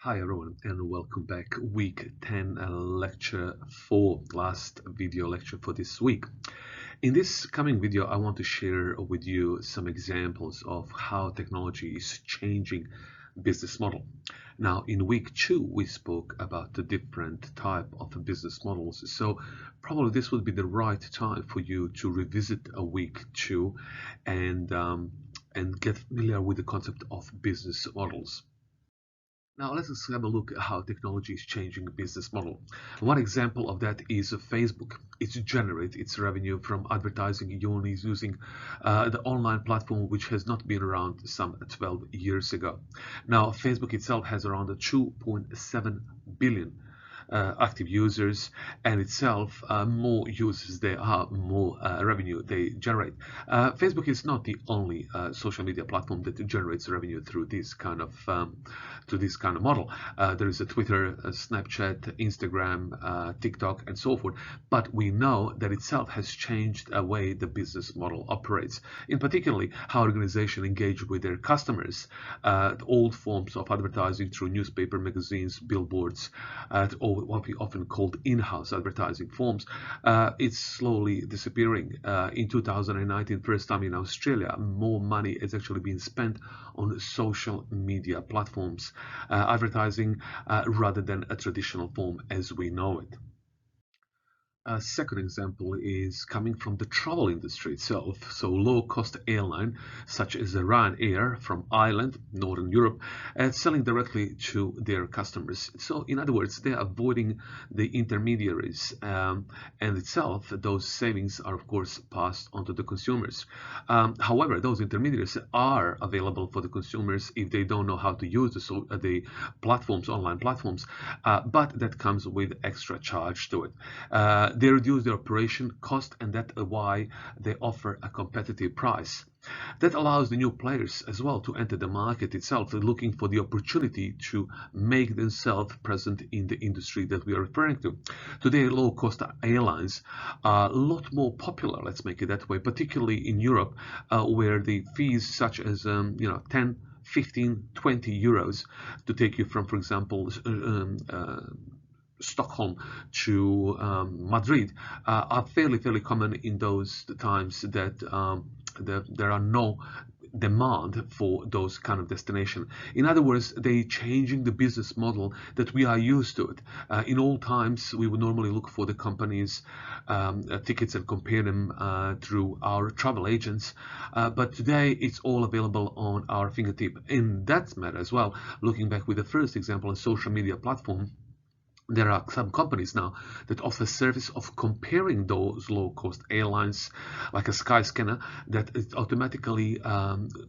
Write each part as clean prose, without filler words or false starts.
Hi everyone and welcome back. Week 10 lecture 4, last video lecture for this week. In this coming video I want to share with you some examples of how technology is changing business model. Now in week 2 we spoke about the different type of business models, so probably this would be the right time for you to revisit a week 2 and get familiar with the concept of business models. Now let's have a look at how technology is changing the business model. One example of that is Facebook. It generates its revenue from advertising only using the online platform, which has not been around some 12 years ago. Now Facebook itself has around 2.7 billion active users, and itself more users there are, more revenue they generate. Facebook is not the only social media platform that generates revenue through this kind of model. There is a Twitter, Snapchat, Instagram, TikTok, and so forth. But we know that itself has changed the way the business model operates. In particularly, how organizations engage with their customers. The old forms of advertising through newspaper, magazines, billboards, or what we often called in-house advertising forms, it's slowly disappearing. In 2019, first time in Australia, more money is actually being spent on social media platforms, advertising, rather than a traditional form as we know it. A second example is coming from the travel industry itself. So low-cost airline such as Ryanair from Ireland, Northern Europe, selling directly to their customers. So in other words, they are avoiding the intermediaries, and itself those savings are of course passed on to the consumers. However, those intermediaries are available for the consumers if they don't know how to use the platforms, online platforms, but that comes with extra charge to it. They reduce their operation cost, and that's why they offer a competitive price. That allows the new players as well to enter the market itself, looking for the opportunity to make themselves present in the industry that we are referring to. Today, low-cost airlines are a lot more popular, let's make it that way, particularly in Europe, where the fees such as 10, 15, 20 euros to take you from, for example, Stockholm to Madrid are fairly common in those times that there are no demand for those kind of destination. In other words, they changing the business model that we are used to it. In old times, we would normally look for the companies' tickets and compare them through our travel agents. But today, it's all available on our fingertip. In that matter as well, looking back with the first example, a social media platform, there are some companies now that offer service of comparing those low-cost airlines, like a Skyscanner, that it automatically,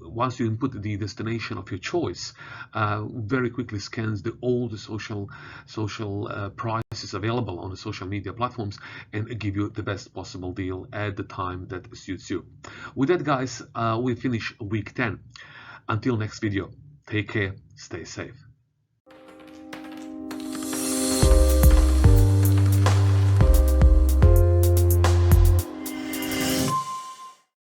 once you input the destination of your choice, very quickly scans all the social prices available on the social media platforms and give you the best possible deal at the time that suits you. With that, guys, we finish week 10. Until next video, take care, stay safe.